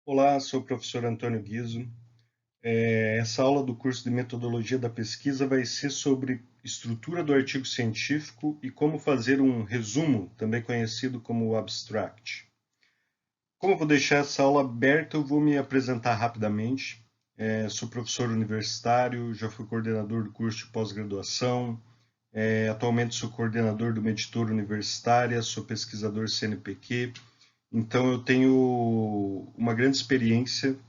Olá, sou o professor Antônio Guizzo. Essa aula do curso de Metodologia da Pesquisa vai ser sobre estrutura do artigo científico e como fazer um resumo, também conhecido como abstract. Como eu vou deixar essa aula aberta, eu vou me apresentar rapidamente. Sou professor universitário, já fui coordenador do curso de pós-graduação, atualmente sou coordenador de uma editora universitária, sou pesquisador CNPq, então eu tenho uma grande experiência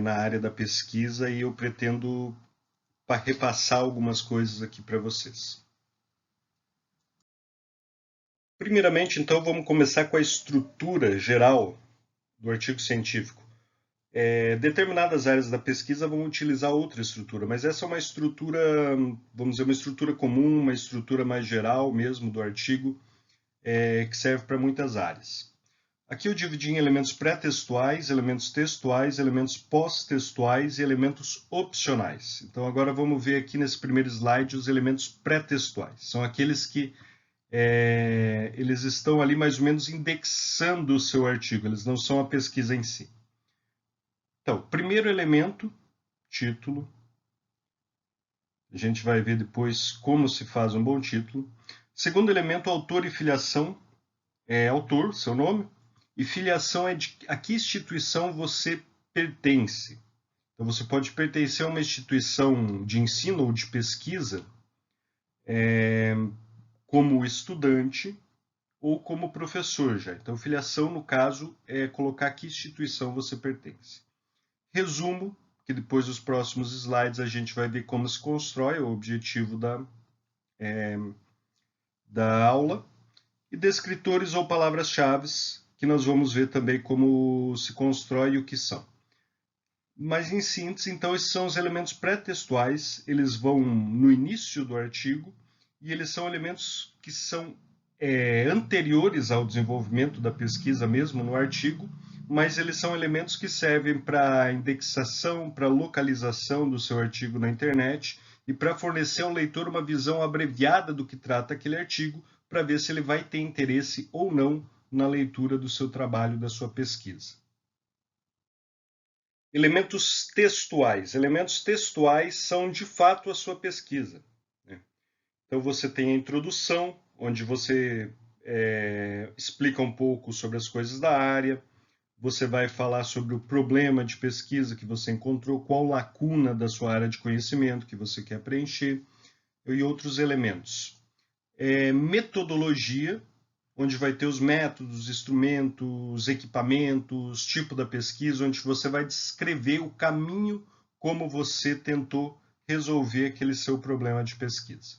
na área da pesquisa e eu pretendo repassar algumas coisas aqui para vocês. Primeiramente, então, vamos começar com a estrutura geral do artigo científico. Determinadas áreas da pesquisa vão utilizar outra estrutura, mas essa é uma estrutura, vamos dizer, uma estrutura comum, uma estrutura mais geral mesmo do artigo, que serve para muitas áreas. Aqui eu dividi em elementos pré-textuais, elementos textuais, elementos pós-textuais e elementos opcionais. Então agora vamos ver aqui nesse primeiro slide os elementos pré-textuais. São aqueles que eles estão ali mais ou menos indexando o seu artigo, eles não são a pesquisa em si. Então, primeiro elemento, título. A gente vai ver depois como se faz um bom título. Segundo elemento, autor e filiação. Autor, seu nome, e filiação é de a que instituição você pertence. Então, você pode pertencer a uma instituição de ensino ou de pesquisa como estudante ou como professor já. Então, filiação, no caso, é colocar a que instituição você pertence. Resumo, que depois dos próximos slides a gente vai ver como se constrói o objetivo da aula. E descritores ou palavras-chave, que nós vamos ver também como se constrói e o que são. Mas, em síntese, então, esses são os elementos pré-textuais, eles vão no início do artigo, e eles são elementos que são anteriores ao desenvolvimento da pesquisa mesmo no artigo, mas eles são elementos que servem para indexação, para localização do seu artigo na internet e para fornecer ao leitor uma visão abreviada do que trata aquele artigo, para ver se ele vai ter interesse ou não na leitura do seu trabalho, da sua pesquisa. Elementos textuais. Elementos textuais são, de fato, a sua pesquisa. Então, você tem a introdução, onde você explica um pouco sobre as coisas da área, você vai falar sobre o problema de pesquisa que você encontrou, qual lacuna da sua área de conhecimento que você quer preencher, e outros elementos. Metodologia, onde vai ter os métodos, instrumentos, equipamentos, tipo da pesquisa, onde você vai descrever o caminho como você tentou resolver aquele seu problema de pesquisa.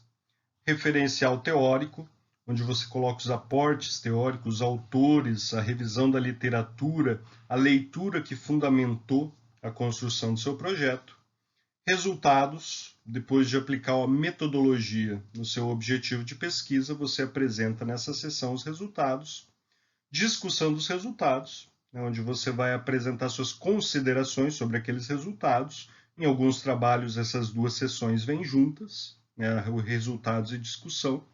Referencial teórico, onde você coloca os aportes teóricos, os autores, a revisão da literatura, a leitura que fundamentou a construção do seu projeto. Resultados, depois de aplicar a metodologia no seu objetivo de pesquisa, você apresenta nessa sessão os resultados. Discussão dos resultados, onde você vai apresentar suas considerações sobre aqueles resultados. Em alguns trabalhos, essas duas sessões vêm juntas, resultados e discussão.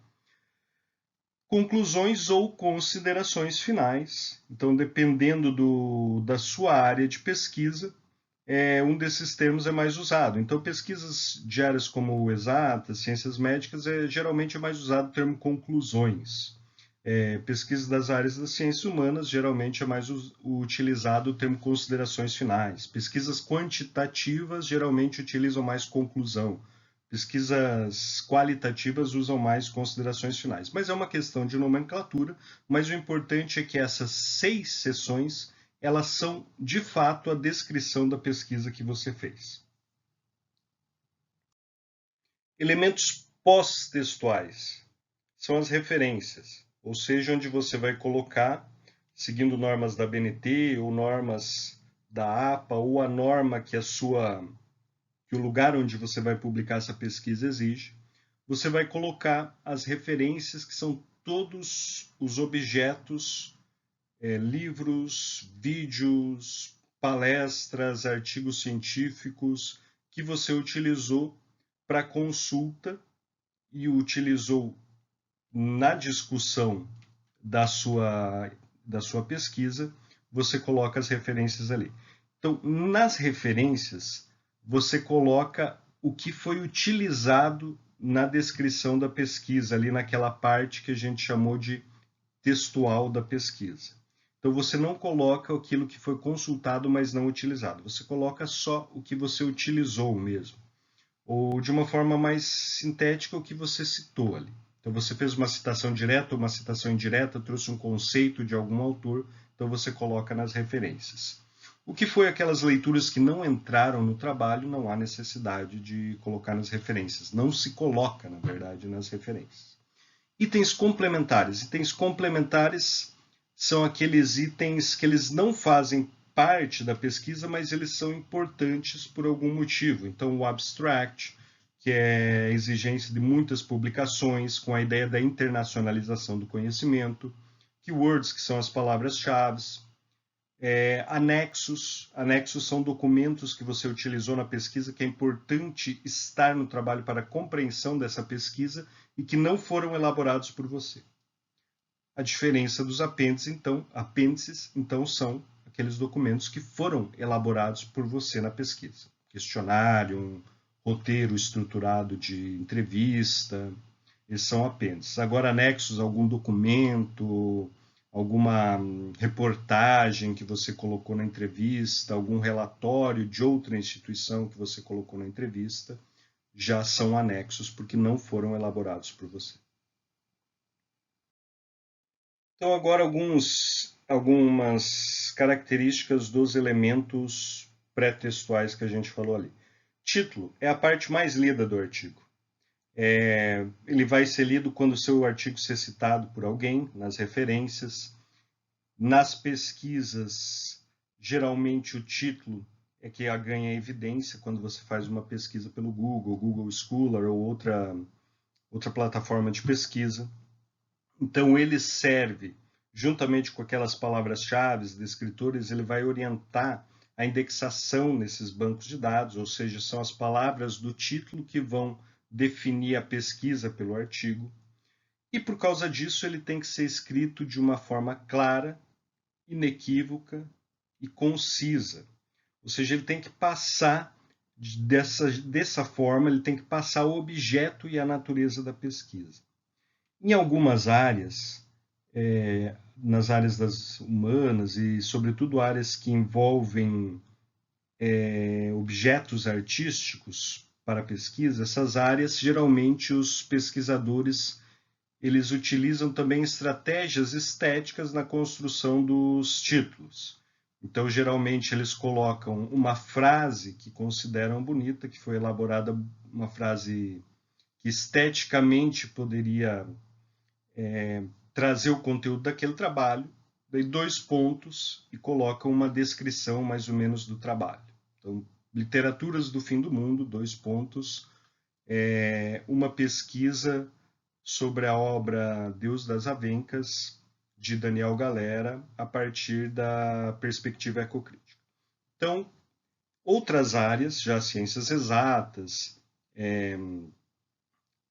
Conclusões ou considerações finais. Então, dependendo da sua área de pesquisa, um desses termos é mais usado. Então, pesquisas de áreas como exatas, ciências médicas, geralmente é mais usado o termo conclusões. Pesquisas das áreas das ciências humanas, geralmente é mais utilizado o termo considerações finais. Pesquisas quantitativas, geralmente utilizam mais conclusão. Pesquisas qualitativas usam mais considerações finais. Mas é uma questão de nomenclatura, mas o importante é que essas 6 sessões elas são, de fato, a descrição da pesquisa que você fez. Elementos pós-textuais são as referências, ou seja, onde você vai colocar, seguindo normas da BNT ou normas da APA ou a norma que que o lugar onde você vai publicar essa pesquisa exige, você vai colocar as referências que são todos os objetos livros, vídeos, palestras, artigos científicos que você utilizou para consulta e utilizou na discussão da sua pesquisa você coloca as referências ali. Então, nas referências, você coloca o que foi utilizado na descrição da pesquisa, ali naquela parte que a gente chamou de textual da pesquisa. Então, você não coloca aquilo que foi consultado, mas não utilizado. Você coloca só o que você utilizou mesmo. Ou, de uma forma mais sintética, o que você citou ali. Então, você fez uma citação direta ou uma citação indireta, trouxe um conceito de algum autor, então você coloca nas referências. O que foi aquelas leituras que não entraram no trabalho, não há necessidade de colocar nas referências. Não se coloca, na verdade, nas referências. Itens complementares. Itens complementares são aqueles itens que eles não fazem parte da pesquisa, mas eles são importantes por algum motivo. Então, o abstract, que é a exigência de muitas publicações, com a ideia da internacionalização do conhecimento. Keywords, que são as palavras-chave. Anexos. Anexos são documentos que você utilizou na pesquisa, que é importante estar no trabalho para a compreensão dessa pesquisa e que não foram elaborados por você. A diferença dos apêndices, então, são aqueles documentos que foram elaborados por você na pesquisa. Questionário, um roteiro estruturado de entrevista, esses são apêndices. Agora, anexos, algum documento, alguma reportagem que você colocou na entrevista, algum relatório de outra instituição que você colocou na entrevista, já são anexos porque não foram elaborados por você. Então, agora algumas características dos elementos pré-textuais que a gente falou ali. Título é a parte mais lida do artigo. Ele vai ser lido quando o seu artigo ser citado por alguém, nas referências. Nas pesquisas, geralmente o título é que ganha evidência quando você faz uma pesquisa pelo Google, Google Scholar ou outra plataforma de pesquisa. Então, ele serve, juntamente com aquelas palavras-chave, descritores, ele vai orientar a indexação nesses bancos de dados, ou seja, são as palavras do título que vão definir a pesquisa pelo artigo. E por causa disso, ele tem que ser escrito de uma forma clara, inequívoca e concisa. Ou seja, ele tem que passar dessa forma, ele tem que passar o objeto e a natureza da pesquisa. Em algumas áreas, nas áreas das humanas e, sobretudo, áreas que envolvem objetos artísticos para pesquisa, essas áreas, geralmente, os pesquisadores eles utilizam também estratégias estéticas na construção dos títulos. Então, geralmente, eles colocam uma frase que consideram bonita, que foi elaborada, uma frase que esteticamente poderia trazer o conteúdo daquele trabalho, daí 2 pontos e colocam uma descrição mais ou menos do trabalho. Então, literaturas do fim do mundo, 2 pontos, uma pesquisa sobre a obra Deus das Avencas, de Daniel Galera, a partir da perspectiva ecocrítica. Então, outras áreas, já ciências exatas,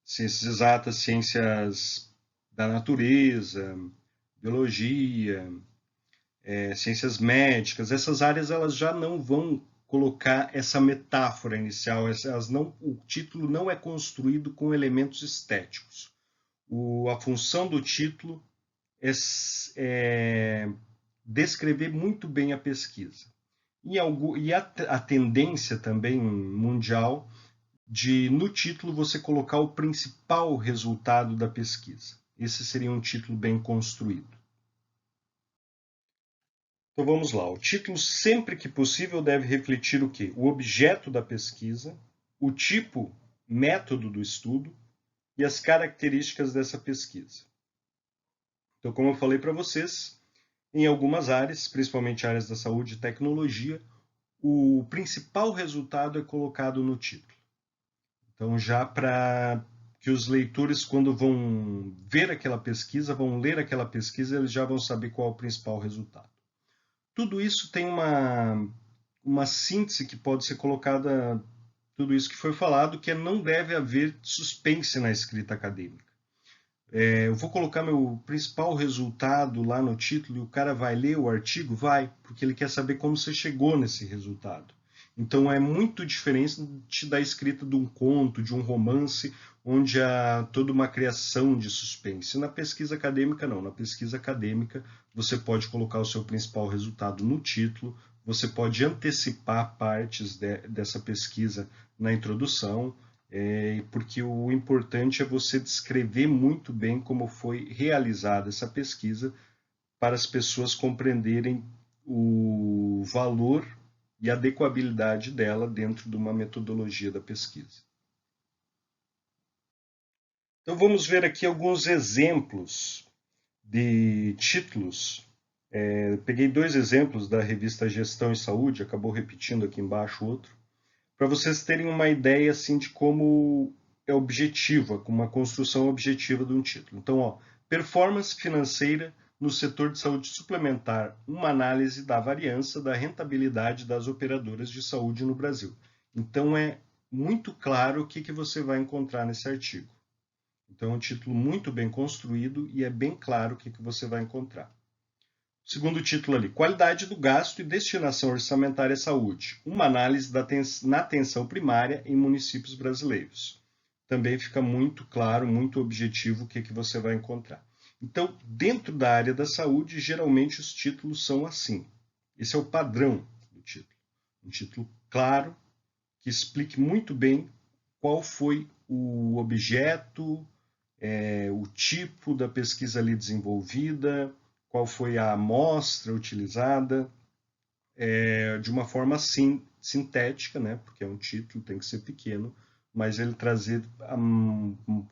ciências da natureza, biologia, ciências médicas, essas áreas elas já não vão colocar essa metáfora inicial, o título não é construído com elementos estéticos. A função do título é descrever muito bem a pesquisa. E a tendência também mundial de, no título, você colocar o principal resultado da pesquisa. Esse seria um título bem construído. Então vamos lá. O título, sempre que possível, deve refletir o quê? O objeto da pesquisa, o tipo, método do estudo e as características dessa pesquisa. Então, como eu falei para vocês, em algumas áreas, principalmente áreas da saúde e tecnologia, o principal resultado é colocado no título. Então, já para que os leitores, quando vão ver aquela pesquisa, vão ler aquela pesquisa, eles já vão saber qual é o principal resultado. Tudo isso tem uma síntese que pode ser colocada, tudo isso que foi falado, que não deve haver suspense na escrita acadêmica. Eu vou colocar meu principal resultado lá no título e o cara vai ler o artigo? Vai, porque ele quer saber como você chegou nesse resultado. Então é muito diferente da escrita de um conto, de um romance, onde há toda uma criação de suspense. Na pesquisa acadêmica, não. Na pesquisa acadêmica, você pode colocar o seu principal resultado no título, você pode antecipar partes dessa pesquisa na introdução, porque o importante é você descrever muito bem como foi realizada essa pesquisa para as pessoas compreenderem o valor e a adequabilidade dela dentro de uma metodologia da pesquisa. Então vamos ver aqui alguns exemplos de títulos. Peguei 2 exemplos da revista Gestão e Saúde, acabou repetindo aqui embaixo outro, para vocês terem uma ideia assim de como é objetiva, com uma construção objetiva de um título. Então, performance financeira no setor de saúde suplementar, uma análise da variância da rentabilidade das operadoras de saúde no Brasil. Então, é muito claro o que você vai encontrar nesse artigo. Então, é um título muito bem construído e é bem claro o que você vai encontrar. Segundo título ali, qualidade do gasto e destinação orçamentária à saúde, uma análise na atenção primária em municípios brasileiros. Também fica muito claro, muito objetivo o que você vai encontrar. Então, dentro da área da saúde, geralmente os títulos são assim. Esse é o padrão do título. Um título claro, que explique muito bem qual foi o objeto, o tipo da pesquisa ali desenvolvida, qual foi a amostra utilizada, de uma forma sintética, né? Porque é um título, tem que ser pequeno, mas ele trazer,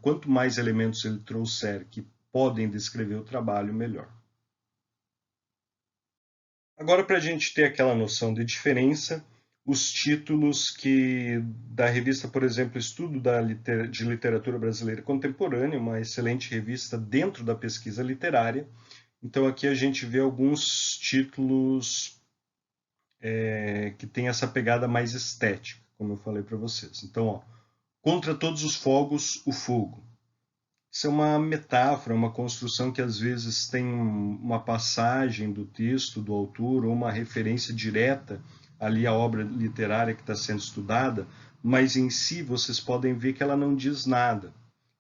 quanto mais elementos ele trouxer que podem descrever o trabalho, melhor. Agora, para a gente ter aquela noção de diferença, os títulos que da revista, por exemplo, Estudo de Literatura Brasileira Contemporânea, uma excelente revista dentro da pesquisa literária. Então aqui a gente vê alguns títulos que têm essa pegada mais estética, como eu falei para vocês. Então, Contra Todos os Fogos, o Fogo. Isso é uma metáfora, uma construção que às vezes tem uma passagem do texto do autor ou uma referência direta ali à obra literária que está sendo estudada, mas em si vocês podem ver que ela não diz nada.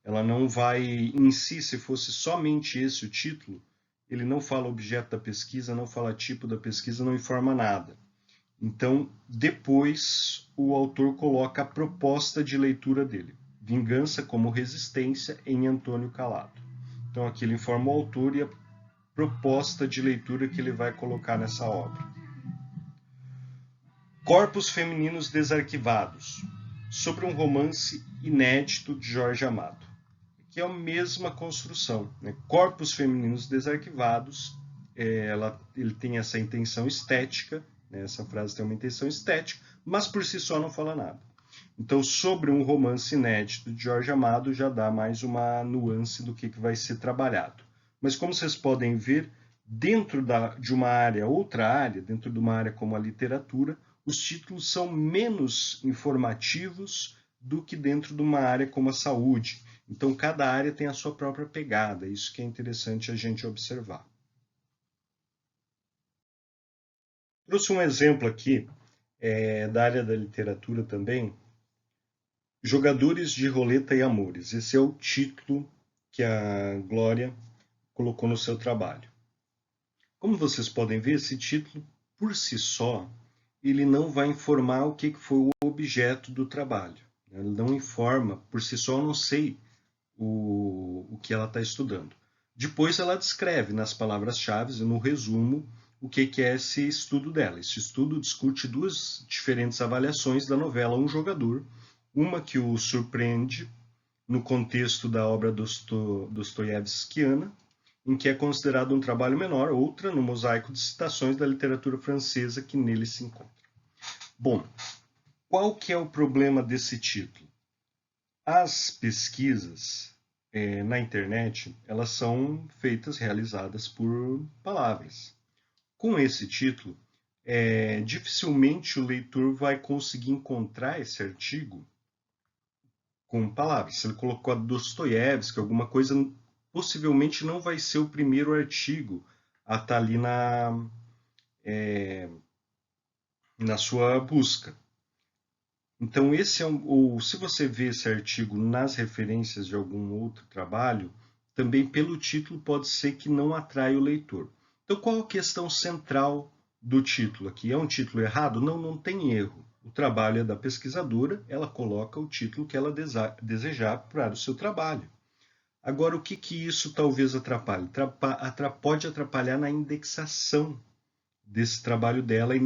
Ela não vai, em si, se fosse somente esse o título, ele não fala objeto da pesquisa, não fala tipo da pesquisa, não informa nada. Então, depois, o autor coloca a proposta de leitura dele. Vingança como resistência em Antônio Calado. Então aqui ele informa o autor e a proposta de leitura que ele vai colocar nessa obra. Corpos Femininos Desarquivados, sobre um romance inédito de Jorge Amado. Que é a mesma construção. Né? Corpos Femininos Desarquivados, ele tem essa intenção estética, né? Essa frase tem uma intenção estética, mas por si só não fala nada. Então, sobre um romance inédito de Jorge Amado, já dá mais uma nuance do que vai ser trabalhado. Mas como vocês podem ver, dentro de uma área, outra área, dentro de uma área como a literatura, os títulos são menos informativos do que dentro de uma área como a saúde. Então, cada área tem a sua própria pegada, isso que é interessante a gente observar. Trouxe um exemplo aqui da área da literatura também, Jogadores de Roleta e Amores. Esse é o título que a Glória colocou no seu trabalho. Como vocês podem ver, esse título, por si só, ele não vai informar o que foi o objeto do trabalho. Ele não informa, por si só, eu não sei o que ela está estudando. Depois ela descreve nas palavras-chave e no resumo o que é esse estudo dela. Esse estudo discute 2 diferentes avaliações da novela Um Jogador, uma que o surpreende no contexto da obra dostoiévskiana, em que é considerado um trabalho menor, outra no mosaico de citações da literatura francesa que nele se encontra. Bom, qual que é o problema desse título? As pesquisas na internet, elas são realizadas por palavras. Com esse título, dificilmente o leitor vai conseguir encontrar esse artigo com palavras. Se ele colocou Dostoiévski, alguma coisa, possivelmente não vai ser o primeiro artigo a estar ali na sua busca. Então, se você vê esse artigo nas referências de algum outro trabalho, também pelo título pode ser que não atraia o leitor. Então, qual a questão central do título aqui? É um título errado? Não, não tem erro. O trabalho é da pesquisadora, ela coloca o título que ela desejar para o seu trabalho. Agora, o que isso talvez atrapalhe? Pode atrapalhar na indexação desse trabalho dela e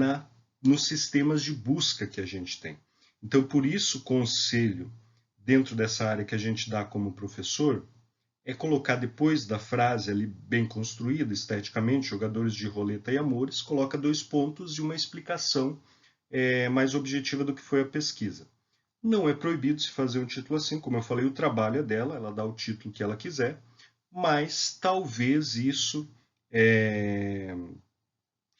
nos sistemas de busca que a gente tem. Então, por isso, o conselho dentro dessa área que a gente dá como professor é colocar depois da frase ali bem construída, esteticamente, jogadores de roleta e amores, coloca 2 pontos e uma explicação mais objetiva do que foi a pesquisa. Não é proibido se fazer um título assim, como eu falei, o trabalho é dela, ela dá o título que ela quiser, mas talvez isso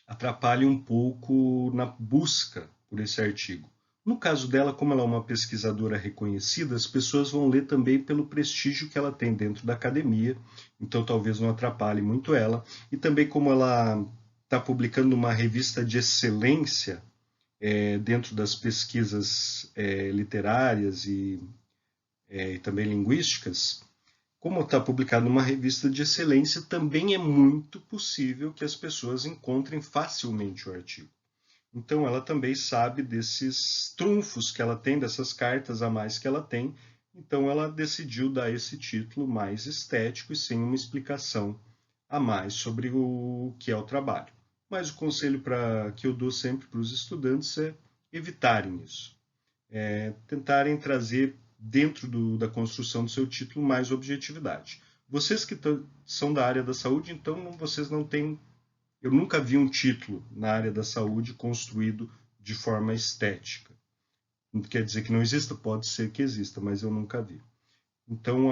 atrapalhe um pouco na busca por esse artigo. No caso dela, como ela é uma pesquisadora reconhecida, as pessoas vão ler também pelo prestígio que ela tem dentro da academia, então talvez não atrapalhe muito ela. E também como ela está publicando uma revista de excelência dentro das pesquisas literárias e também linguísticas, como está publicado numa revista de excelência, também é muito possível que as pessoas encontrem facilmente o artigo. Então, ela também sabe desses trunfos que ela tem, dessas cartas a mais que ela tem. Então, ela decidiu dar esse título mais estético e sem uma explicação a mais sobre o que é o trabalho. Mas o conselho que eu dou sempre para os estudantes é evitarem isso. Tentarem trazer dentro da construção do seu título mais objetividade. Vocês que são da área da saúde, então vocês não têm. Eu nunca vi um título na área da saúde construído de forma estética. Não quer dizer que não exista, pode ser que exista, mas eu nunca vi. Então,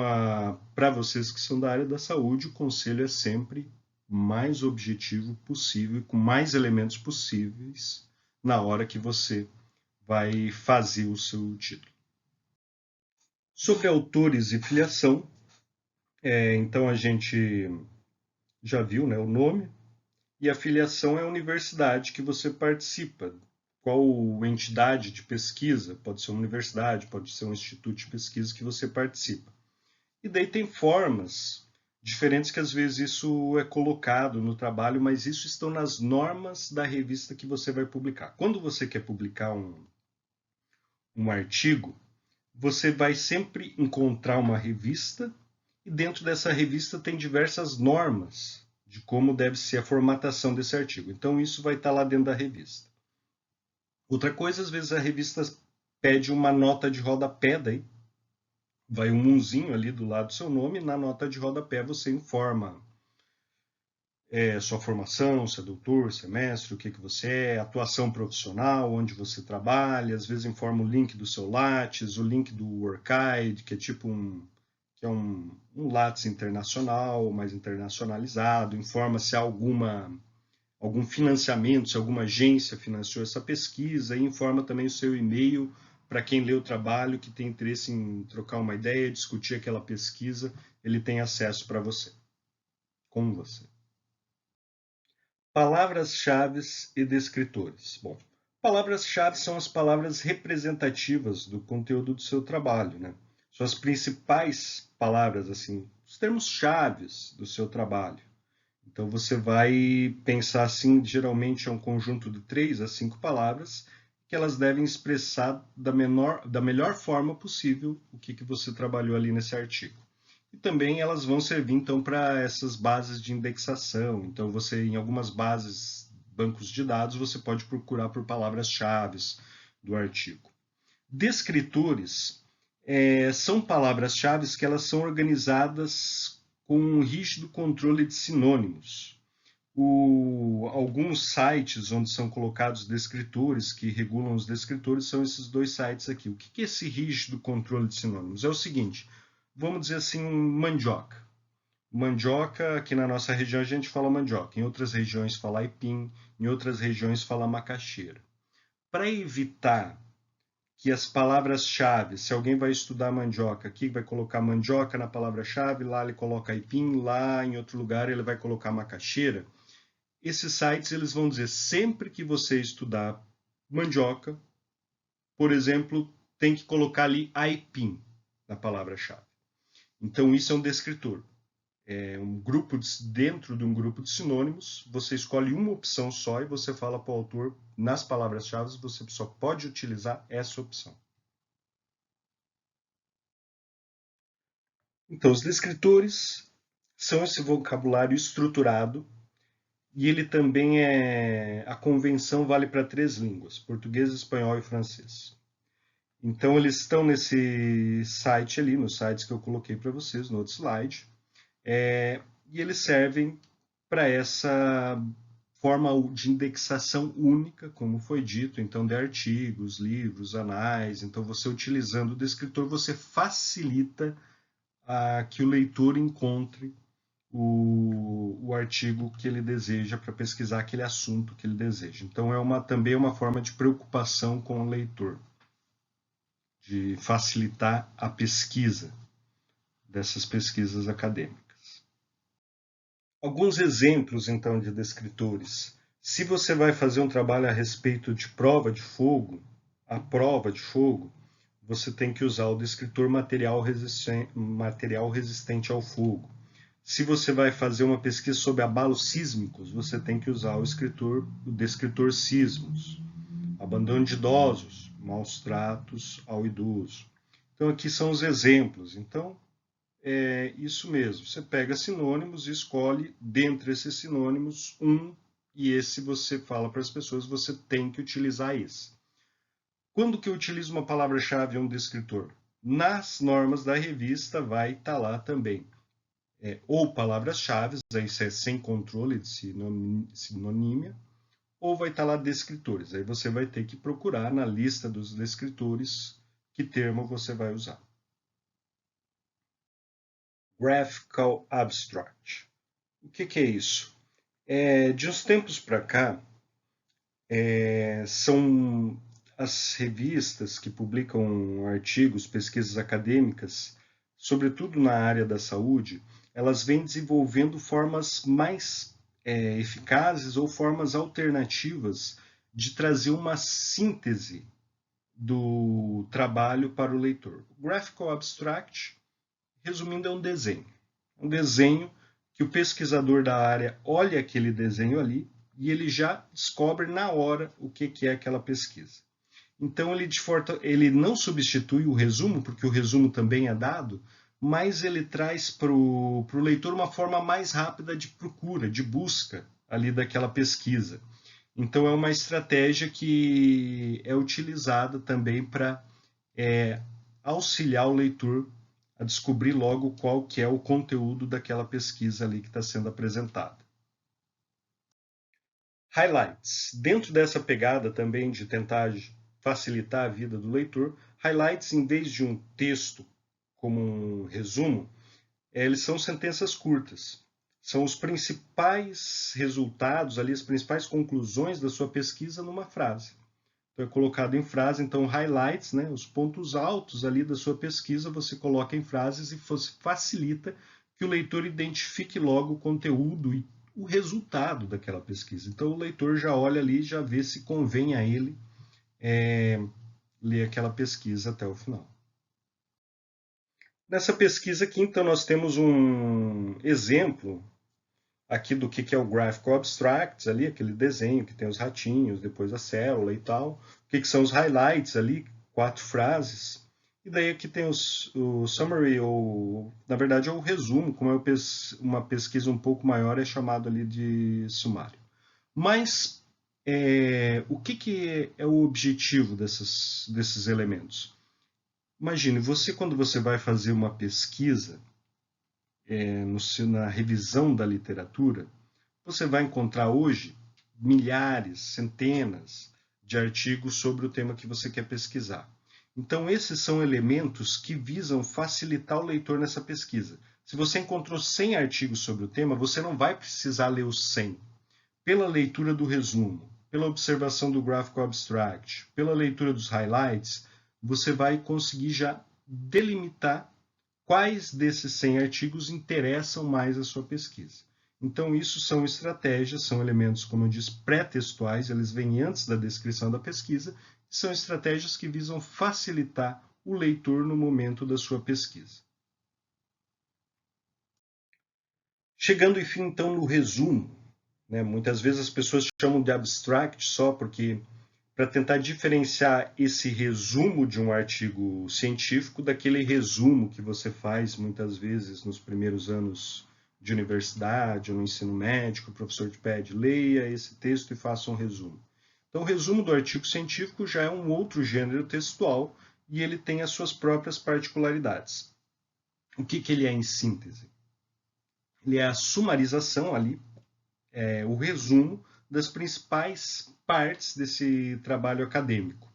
para vocês que são da área da saúde, o conselho é sempre mais objetivo possível, com mais elementos possíveis na hora que você vai fazer o seu título. Sobre autores e filiação, então a gente já viu, né, o nome, e a filiação é a universidade que você participa. Qual entidade de pesquisa, pode ser uma universidade, pode ser um instituto de pesquisa que você participa. E daí tem formas diferentes que às vezes isso é colocado no trabalho, mas isso estão nas normas da revista que você vai publicar. Quando você quer publicar um artigo, você vai sempre encontrar uma revista e dentro dessa revista tem diversas normas de como deve ser a formatação desse artigo. Então isso vai estar lá dentro da revista. Outra coisa, às vezes a revista pede uma nota de rodapé daí, vai um munzinho ali do lado do seu nome, e na nota de rodapé você informa sua formação, se é doutor, se é mestre, o que você é, atuação profissional, onde você trabalha, às vezes informa o link do seu Lattes, o link do Workide, que é tipo um Lattes internacional, mais internacionalizado, informa se há algum financiamento, se alguma agência financiou essa pesquisa, e informa também o seu e-mail para quem lê o trabalho, que tem interesse em trocar uma ideia, discutir aquela pesquisa, ele tem acesso para você, com você. Palavras-chave e descritores. Bom, palavras-chave são as palavras representativas do conteúdo do seu trabalho, né? São as principais palavras, assim, os termos-chaves do seu trabalho. Então você vai pensar assim, geralmente é um conjunto de 3 a 5 palavras que elas devem expressar da melhor forma possível o que você trabalhou ali nesse artigo. E também elas vão servir então para essas bases de indexação. Então você em algumas bases, bancos de dados, você pode procurar por palavras-chave do artigo. Descritores são palavras-chave que elas são organizadas com um rígido controle de sinônimos. Alguns sites onde são colocados descritores, que regulam os descritores, são esses 2 sites aqui. O que é esse rígido controle de sinônimos? É o seguinte, vamos dizer assim, mandioca. Mandioca, aqui na nossa região a gente fala mandioca, em outras regiões fala aipim, em outras regiões fala macaxeira. Para evitar que as palavras-chave, se alguém vai estudar mandioca, aqui vai colocar mandioca na palavra-chave, lá ele coloca aipim, lá em outro lugar ele vai colocar macaxeira. Esses sites eles vão dizer sempre que você estudar mandioca, por exemplo, tem que colocar ali aipim na palavra-chave. Então isso é um descritor. É um grupo dentro de um grupo de sinônimos, você escolhe uma opção só e você fala para o autor, nas palavras-chave, você só pode utilizar essa opção. Então, os descritores são esse vocabulário estruturado e ele também a convenção vale para 3 línguas, português, espanhol e francês. Então, eles estão nesse site ali, nos sites que eu coloquei para vocês, no outro slide, e eles servem para essa forma de indexação única, como foi dito, então, de artigos, livros, anais. Então, você utilizando o descritor, você facilita que o leitor encontre o artigo que ele deseja para pesquisar aquele assunto que ele deseja. Então, também uma forma de preocupação com o leitor, de facilitar a pesquisa dessas pesquisas acadêmicas. Alguns exemplos, então, de descritores. Se você vai fazer um trabalho a respeito de prova de fogo, a prova de fogo, você tem que usar o descritor material resistente ao fogo. Se você vai fazer uma pesquisa sobre abalos sísmicos, você tem que usar o descritor sísmos. Abandono de idosos, maus tratos ao idoso. Então, aqui são os exemplos. Então, é isso mesmo. Você pega sinônimos e escolhe, dentre esses sinônimos, um, e esse você fala para as pessoas, você tem que utilizar esse. Quando que eu utilizo uma palavra-chave ou um descritor? Nas normas da revista vai estar lá também. Ou palavras-chave, aí isso é sem controle de sinonímia, ou vai estar lá descritores. Aí você vai ter que procurar na lista dos descritores que termo você vai usar. Graphical Abstract. O que é isso? De uns tempos para cá, são as revistas que publicam artigos, pesquisas acadêmicas, sobretudo na área da saúde, elas vêm desenvolvendo formas mais eficazes ou formas alternativas de trazer uma síntese do trabalho para o leitor. O Graphical Abstract, resumindo, é um desenho. Um desenho que o pesquisador da área olha aquele desenho ali e ele já descobre na hora o que é aquela pesquisa. Então, ele não substitui o resumo, porque o resumo também é dado, mas ele traz para o leitor uma forma mais rápida de procura, de busca ali daquela pesquisa. Então, é uma estratégia que é utilizada também para auxiliar o leitor a descobrir logo qual que é o conteúdo daquela pesquisa ali que está sendo apresentada. Highlights. Dentro dessa pegada também de tentar facilitar a vida do leitor, highlights, em vez de um texto como um resumo, eles são sentenças curtas. São os principais resultados ali, as principais conclusões da sua pesquisa numa frase. Então é colocado em frase, então highlights, né, os pontos altos ali da sua pesquisa, você coloca em frases e facilita que o leitor identifique logo o conteúdo e o resultado daquela pesquisa. Então o leitor já olha ali, já vê se convém a ele ler aquela pesquisa até o final. Nessa pesquisa aqui, então, nós temos um exemplo aqui do que é o Graphical Abstracts, ali, aquele desenho que tem os ratinhos, depois a célula e tal. O que são os highlights ali, 4 frases. E daí aqui tem o summary, ou na verdade é o resumo, como é uma pesquisa um pouco maior, é chamado ali de sumário. Mas o que é o objetivo desses elementos? Imagine, quando você vai fazer uma pesquisa na revisão da literatura, você vai encontrar hoje milhares, centenas de artigos sobre o tema que você quer pesquisar. Então, esses são elementos que visam facilitar o leitor nessa pesquisa. Se você encontrou 100 artigos sobre o tema, você não vai precisar ler os 100. Pela leitura do resumo, pela observação do Graphical Abstract, pela leitura dos highlights, você vai conseguir já delimitar quais desses 100 artigos interessam mais à sua pesquisa. Então, isso são estratégias, são elementos, como eu disse, pré-textuais, eles vêm antes da descrição da pesquisa, são estratégias que visam facilitar o leitor no momento da sua pesquisa. Chegando, enfim, então, no resumo, né? Muitas vezes as pessoas chamam de abstract só porque para tentar diferenciar esse resumo de um artigo científico daquele resumo que você faz muitas vezes nos primeiros anos de universidade ou no ensino médico, o professor te pede, leia esse texto e faça um resumo. Então, o resumo do artigo científico já é um outro gênero textual e ele tem as suas próprias particularidades. O que ele é em síntese? Ele é a sumarização ali, o resumo das principais partes desse trabalho acadêmico.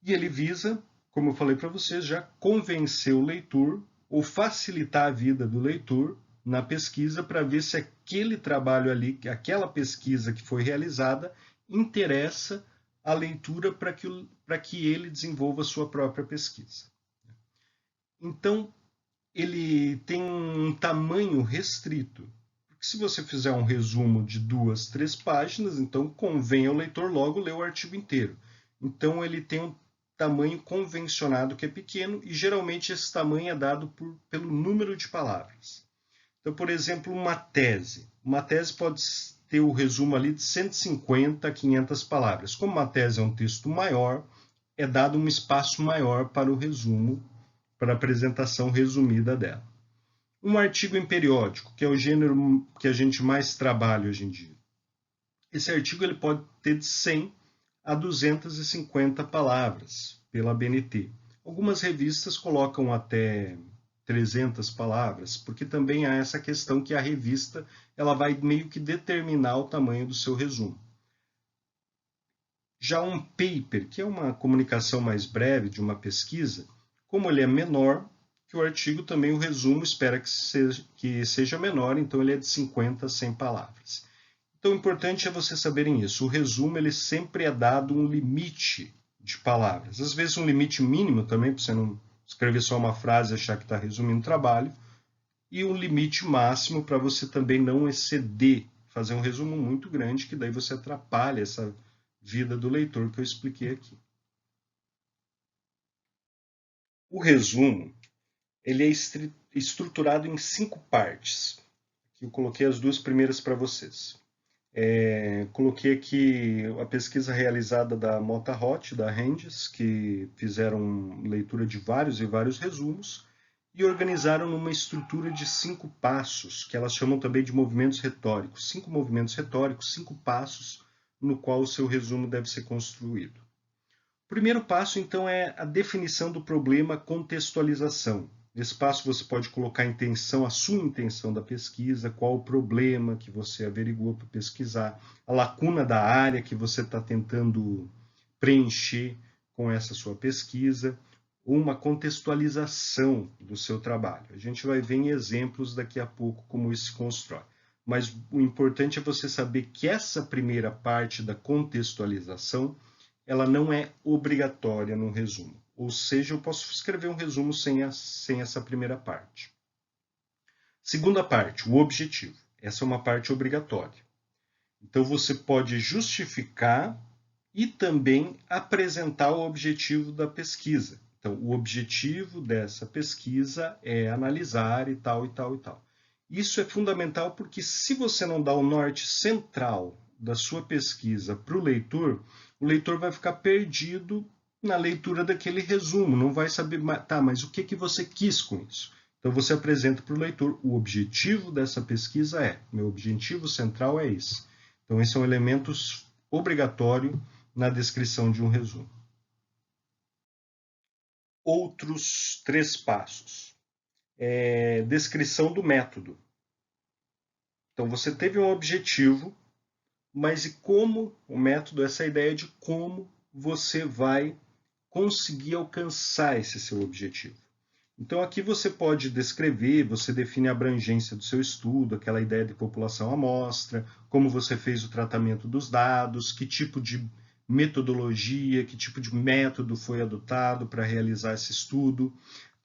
E ele visa, como eu falei para vocês, já convencer o leitor ou facilitar a vida do leitor na pesquisa para ver se aquele trabalho ali, aquela pesquisa que foi realizada, interessa a leitura para que ele desenvolva a sua própria pesquisa. Então, ele tem um tamanho restrito. Porque se você fizer um resumo de 2, 3 páginas, então convém ao leitor logo ler o artigo inteiro. Então ele tem um tamanho convencionado que é pequeno e geralmente esse tamanho é dado pelo número de palavras. Então, por exemplo, uma tese. Uma tese pode ter o resumo ali de 150 a 500 palavras. Como uma tese é um texto maior, é dado um espaço maior para o resumo, para a apresentação resumida dela. Um artigo em periódico, que é o gênero que a gente mais trabalha hoje em dia. Esse artigo ele pode ter de 100 a 250 palavras pela ABNT. Algumas revistas colocam até 300 palavras, porque também há essa questão que a revista ela vai meio que determinar o tamanho do seu resumo. Já um paper, que é uma comunicação mais breve de uma pesquisa, como ele é menor que o artigo, também o resumo espera que seja menor, então ele é de 50 a 100 palavras. Então, o importante é vocês saberem isso. O resumo ele sempre é dado um limite de palavras. Às vezes um limite mínimo também, para você não escrever só uma frase e achar que está resumindo o trabalho. E um limite máximo para você também não exceder, fazer um resumo muito grande, que daí você atrapalha essa vida do leitor que eu expliquei aqui. O resumo ele é estruturado em 5 partes. Eu coloquei as 2 primeiras para vocês. Coloquei aqui a pesquisa realizada da Mota Hot, da Rendes, que fizeram leitura de vários e vários resumos e organizaram numa estrutura de 5 passos, que elas chamam também de movimentos retóricos. 5 movimentos retóricos, 5 passos no qual o seu resumo deve ser construído. O primeiro passo, então, é a definição do problema, contextualização. Nesse passo você pode colocar a intenção, a sua intenção da pesquisa, qual o problema que você averiguou para pesquisar, a lacuna da área que você está tentando preencher com essa sua pesquisa, ou uma contextualização do seu trabalho. A gente vai ver em exemplos daqui a pouco como isso se constrói. Mas o importante é você saber que essa primeira parte da contextualização ela não é obrigatória no resumo. Ou seja, eu posso escrever um resumo sem essa primeira parte. Segunda parte, o objetivo. Essa é uma parte obrigatória. Então, você pode justificar e também apresentar o objetivo da pesquisa. Então, o objetivo dessa pesquisa é analisar e tal, e tal, e tal. Isso é fundamental porque se você não dá o norte central da sua pesquisa para o leitor vai ficar perdido na leitura daquele resumo, não vai saber, tá, mas o que você quis com isso? Então você apresenta para o leitor, o objetivo dessa pesquisa meu objetivo central é esse. Então esse é um elemento obrigatório na descrição de um resumo. Outros 3 passos. Descrição do método. Então você teve um objetivo, mas e como o método, essa ideia de como você vai conseguir alcançar esse seu objetivo. Então aqui você pode descrever, você define a abrangência do seu estudo, aquela ideia de população amostra, como você fez o tratamento dos dados, que tipo de metodologia, que tipo de método foi adotado para realizar esse estudo,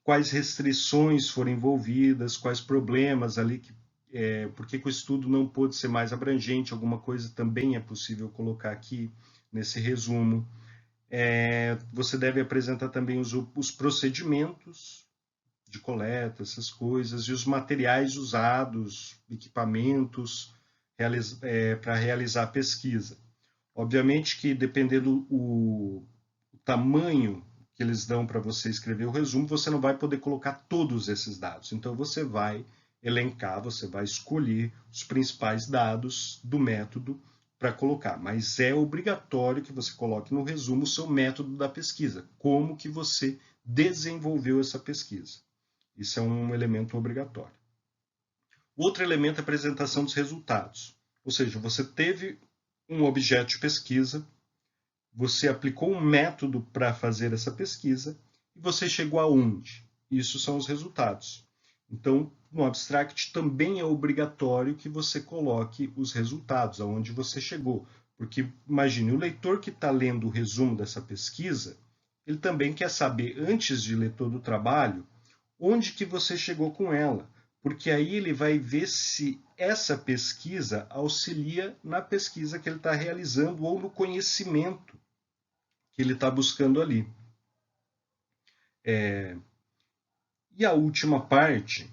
quais restrições foram envolvidas, quais problemas ali, por que o estudo não pôde ser mais abrangente, alguma coisa também é possível colocar aqui nesse resumo. Você deve apresentar também os procedimentos de coleta, essas coisas, e os materiais usados, equipamentos para realizar a pesquisa. Obviamente que dependendo o tamanho que eles dão para você escrever o resumo, você não vai poder colocar todos esses dados. Então você vai elencar, você vai escolher os principais dados do método para colocar, mas é obrigatório que você coloque no resumo o seu método da pesquisa, como que você desenvolveu essa pesquisa. Isso é um elemento obrigatório. Outro elemento é a apresentação dos resultados. Ou seja, você teve um objeto de pesquisa, você aplicou um método para fazer essa pesquisa e você chegou aonde? Isso são os resultados. Então, no abstract também é obrigatório que você coloque os resultados, aonde você chegou. Porque, imagine, o leitor que está lendo o resumo dessa pesquisa, ele também quer saber, antes de ler todo o trabalho, onde que você chegou com ela, porque aí ele vai ver se essa pesquisa auxilia na pesquisa que ele está realizando ou no conhecimento que ele está buscando ali. E a última parte,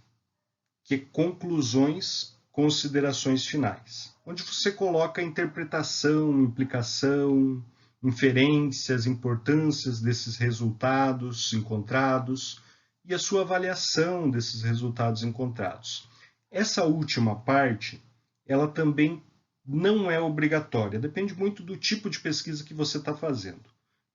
que é conclusões, considerações finais, onde você coloca a interpretação, implicação, inferências, importâncias desses resultados encontrados, e a sua avaliação desses resultados encontrados. Essa última parte, ela também não é obrigatória, depende muito do tipo de pesquisa que você está fazendo.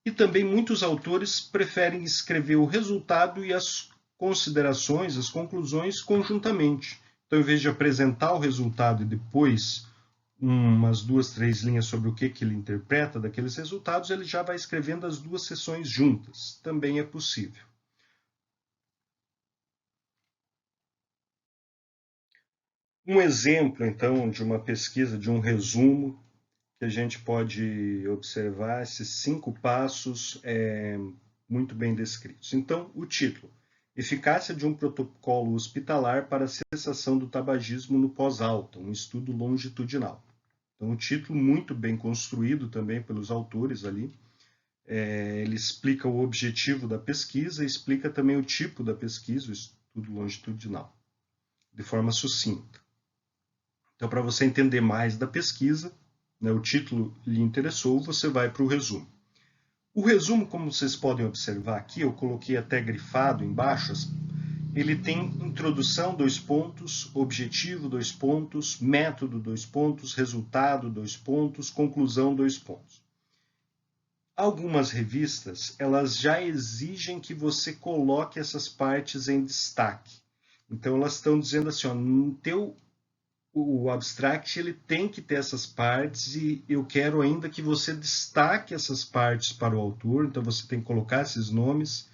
E também muitos autores preferem escrever o resultado e as considerações, as conclusões conjuntamente. Então, em vez de apresentar o resultado e depois umas 2, 3 linhas sobre o que ele interpreta daqueles resultados, ele já vai escrevendo as duas seções juntas. Também é possível. Um exemplo, então, de uma pesquisa, de um resumo, que a gente pode observar, esses 5 passos muito bem descritos. Então, o título: Eficácia de um protocolo hospitalar para a cessação do tabagismo no pós-alta, um estudo longitudinal. Então, um título muito bem construído também pelos autores ali. Ele explica o objetivo da pesquisa, explica também o tipo da pesquisa, o estudo longitudinal, de forma sucinta. Então, para você entender mais da pesquisa, né, o título lhe interessou, você vai para o resumo. O resumo, como vocês podem observar aqui, eu coloquei até grifado embaixo, ele tem introdução, 2 pontos, objetivo, 2 pontos, método, 2 pontos, resultado, 2 pontos, conclusão, 2 pontos. Algumas revistas, elas já exigem que você coloque essas partes em destaque. Então, elas estão dizendo assim, ó, no teu o abstract ele tem que ter essas partes e eu quero ainda que você destaque essas partes para o autor, então você tem que colocar esses nomes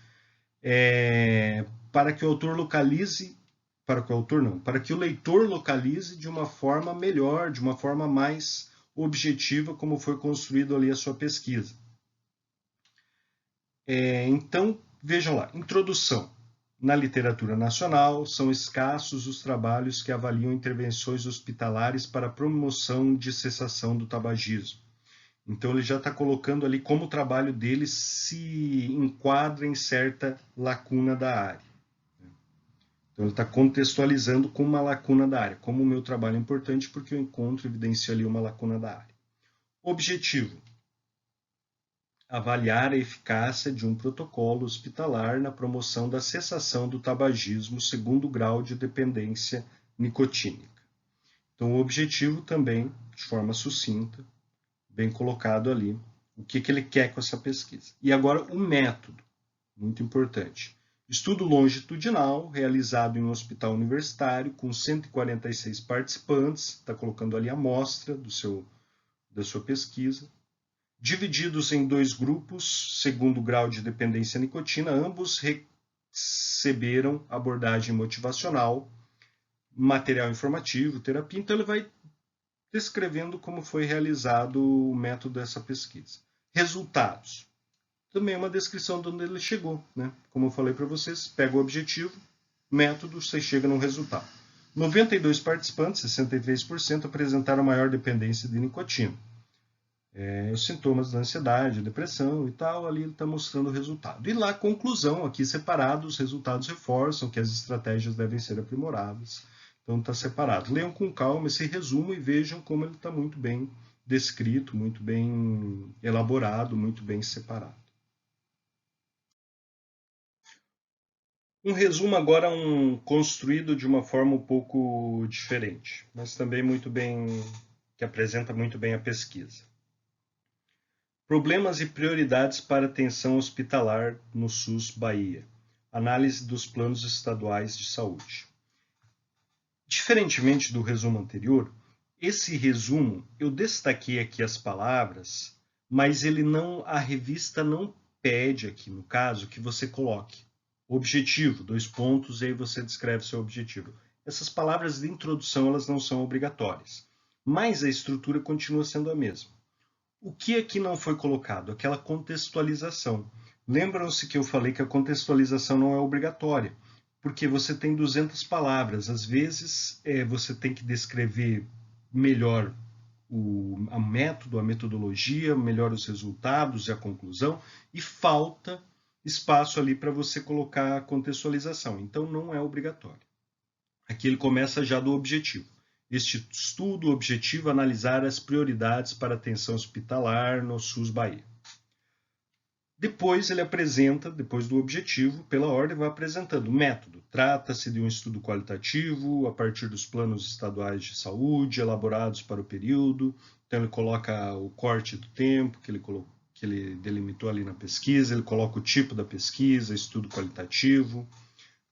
para que o autor localize, para que o leitor localize de uma forma melhor, de uma forma mais objetiva, como foi construído ali a sua pesquisa. Então, vejam lá, introdução. Na literatura nacional, são escassos os trabalhos que avaliam intervenções hospitalares para a promoção de cessação do tabagismo. Então, ele já está colocando ali como o trabalho dele se enquadra em certa lacuna da área. Então, ele está contextualizando com uma lacuna da área, como o meu trabalho é importante porque eu encontro, evidencio ali uma lacuna da área. Objetivo: avaliar a eficácia de um protocolo hospitalar na promoção da cessação do tabagismo segundo grau de dependência nicotínica. Então, o objetivo também, de forma sucinta, bem colocado ali, o que ele quer com essa pesquisa. E agora o método, muito importante. Estudo longitudinal, realizado em um hospital universitário, com 146 participantes, está colocando ali a amostra da sua pesquisa, divididos em 2 grupos, segundo grau de dependência à nicotina, ambos receberam abordagem motivacional, material informativo, terapia. Então, ele vai descrevendo como foi realizado o método dessa pesquisa. Resultados. Também é uma descrição de onde ele chegou, né? Como eu falei para vocês, pega o objetivo, método, você chega no resultado. 92 participantes, 63%, apresentaram maior dependência de nicotina. Os sintomas da ansiedade, depressão e tal, ali ele está mostrando o resultado. E lá, conclusão, aqui separado, os resultados reforçam que as estratégias devem ser aprimoradas. Então está separado. Leiam com calma esse resumo e vejam como ele está muito bem descrito, muito bem elaborado, muito bem separado. Um resumo agora construído de uma forma um pouco diferente, mas também muito bem, que apresenta muito bem a pesquisa. Problemas e prioridades para atenção hospitalar no SUS Bahia. Análise dos planos estaduais de saúde. Diferentemente do resumo anterior, esse resumo eu destaquei aqui as palavras, mas a revista não pede aqui, no caso, que você coloque objetivo, 2 pontos, e aí você descreve seu objetivo. Essas palavras de introdução, elas não são obrigatórias, mas a estrutura continua sendo a mesma. O que aqui não foi colocado? Aquela contextualização. Lembram-se que eu falei que a contextualização não é obrigatória, porque você tem 200 palavras. Às vezes, você tem que descrever melhor o método, a metodologia, melhor os resultados e a conclusão, e falta espaço ali para você colocar a contextualização. Então, não é obrigatório. Aqui ele começa já do objetivo. Este estudo objetivo analisar as prioridades para atenção hospitalar no SUS Bahia. Depois ele apresenta, depois do objetivo, pela ordem, vai apresentando o método. Trata-se de um estudo qualitativo a partir dos planos estaduais de saúde elaborados para o período. Então ele coloca o corte do tempo que ele delimitou ali na pesquisa, ele coloca o tipo da pesquisa, estudo qualitativo.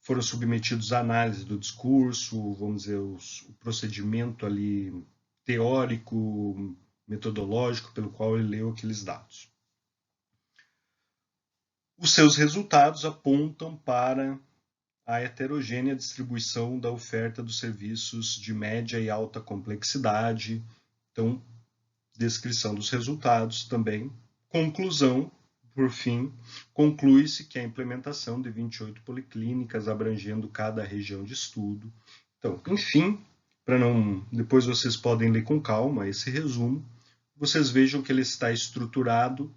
Foram submetidos à análise do discurso, vamos dizer, o procedimento ali teórico, metodológico pelo qual ele leu aqueles dados. Os seus resultados apontam para a heterogênea distribuição da oferta dos serviços de média e alta complexidade. Então, descrição dos resultados também. Conclusão, por fim, conclui-se que a implementação de 28 policlínicas abrangendo cada região de estudo. Então, enfim, para não, depois vocês podem ler com calma esse resumo, vocês vejam que ele está estruturado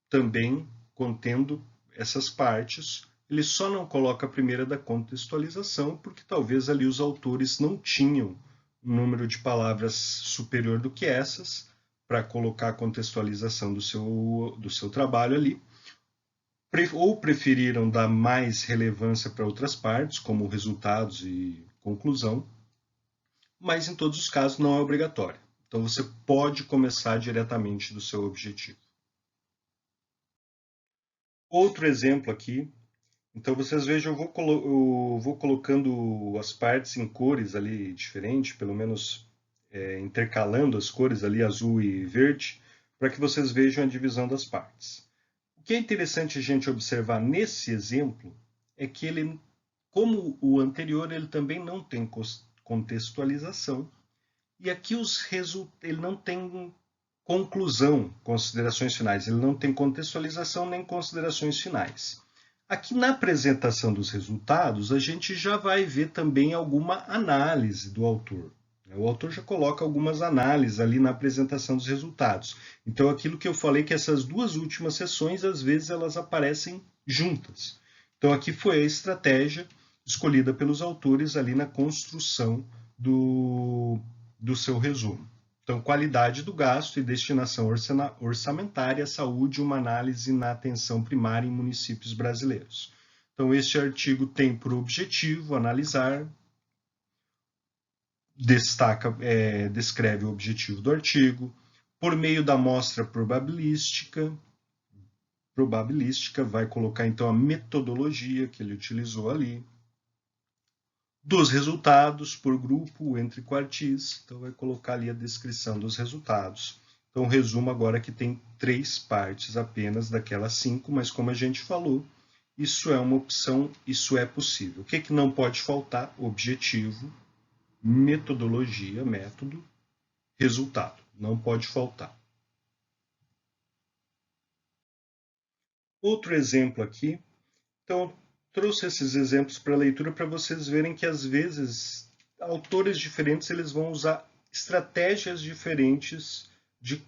também contendo essas partes. Ele só não coloca a primeira da contextualização, porque talvez ali os autores não tinham um número de palavras superior do que essas, para colocar a contextualização do seu trabalho ali, ou preferiram dar mais relevância para outras partes, como resultados e conclusão, mas em todos os casos não é obrigatório. Então você pode começar diretamente do seu objetivo. Outro exemplo aqui, então vocês vejam, eu vou colocando as partes em cores ali diferentes, pelo menos intercalando as cores ali, azul e verde, para que vocês vejam a divisão das partes. O que é interessante a gente observar nesse exemplo é que ele, como o anterior, ele também não tem contextualização, e aqui ele não tem conclusão, considerações finais, ele não tem contextualização nem considerações finais. Aqui na apresentação dos resultados, a gente já vai ver também alguma análise do autor. O autor já coloca algumas análises ali na apresentação dos resultados. Então, aquilo que eu falei que essas duas últimas sessões, às vezes, elas aparecem juntas. Então, aqui foi a estratégia escolhida pelos autores ali na construção do seu resumo. Então, qualidade do gasto e destinação orçamentária à saúde, uma análise na atenção primária em municípios brasileiros. Então, este artigo tem por objetivo analisar, descreve o objetivo do artigo, por meio da amostra probabilística, vai colocar então a metodologia que ele utilizou ali, dos resultados por grupo entre quartis, então vai colocar ali a descrição dos resultados. Então, resumo agora que tem 3 partes apenas daquelas 5, mas como a gente falou, isso é uma opção, isso é possível. O que não pode faltar? Objetivo, metodologia, método, resultado. Não pode faltar. Outro exemplo aqui. Então, trouxe esses exemplos para leitura para vocês verem que, às vezes, autores diferentes eles vão usar estratégias diferentes de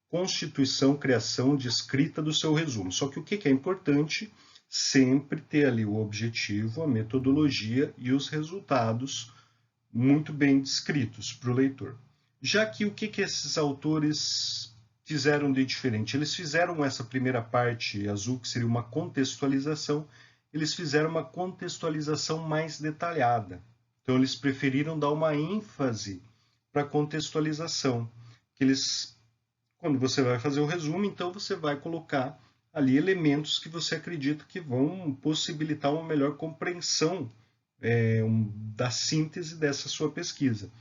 constituição, criação, de escrita do seu resumo. Só que o que é importante? Sempre ter ali o objetivo, a metodologia e os resultados muito bem descritos para o leitor. Já que o que esses autores fizeram de diferente? Eles fizeram essa primeira parte azul, que seria uma contextualização, eles fizeram uma contextualização mais detalhada. Então, eles preferiram dar uma ênfase para a contextualização. Que eles, quando você vai fazer o resumo, então você vai colocar ali elementos que você acredita que vão possibilitar uma melhor compreensão da síntese dessa sua pesquisa.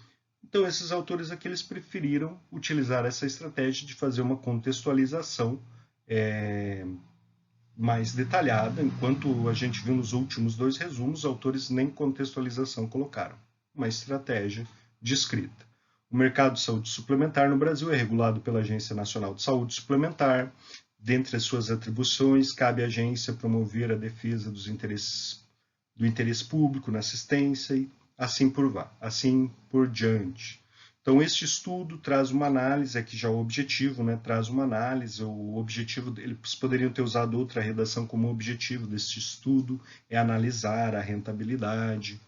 Então, esses autores aqui eles preferiram utilizar essa estratégia de fazer uma contextualização mais detalhada, enquanto a gente viu nos últimos dois resumos, os autores nem contextualização colocaram, uma estratégia de escrita. O mercado de saúde suplementar no Brasil é regulado pela Agência Nacional de Saúde Suplementar. Dentre as suas atribuições, cabe à agência promover a defesa do interesse público na assistência e assim por diante. Então, este estudo traz uma análise, aqui já o objetivo, né, traz uma análise, o objetivo, eles poderiam ter usado outra redação como objetivo deste estudo, é analisar a rentabilidade.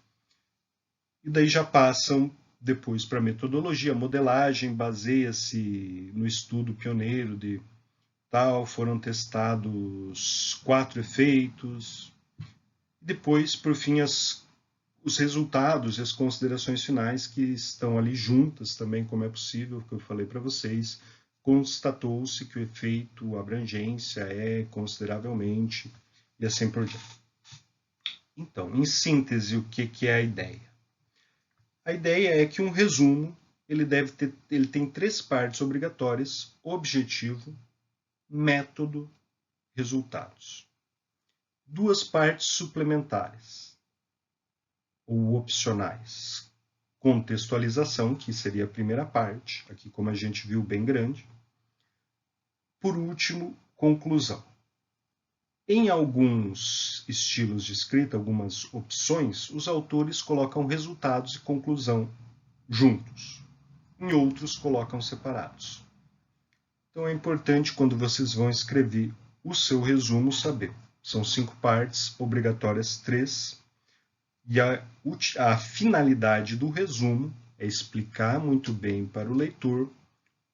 E daí já passam depois para a metodologia, a modelagem baseia-se no estudo pioneiro de tal, foram testados 4 efeitos. Depois, por fim, os resultados e as considerações finais que estão ali juntas também, como é possível, que eu falei para vocês, constatou-se que o efeito, a abrangência é consideravelmente e assim por diante. Então, em síntese, o que é a ideia? A ideia é que um resumo ele tem 3 partes obrigatórias: objetivo, método, resultados. 2 partes suplementares ou opcionais. Contextualização, que seria a primeira parte, aqui como a gente viu bem grande. Por último, conclusão. Em alguns estilos de escrita, algumas opções, os autores colocam resultados e conclusão juntos. Em outros, colocam separados. Então é importante, quando vocês vão escrever o seu resumo, saber. São 5 partes, obrigatórias 3. E a finalidade do resumo é explicar muito bem para o leitor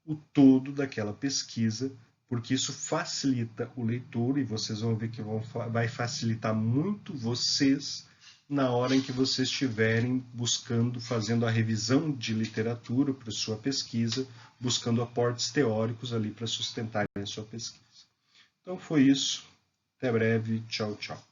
o todo daquela pesquisa, porque isso facilita o leitor, e vocês vão ver que vai facilitar muito vocês na hora em que vocês estiverem buscando, fazendo a revisão de literatura para sua pesquisa, buscando aportes teóricos ali para sustentarem a sua pesquisa. Então foi isso. Até breve. Tchau, tchau.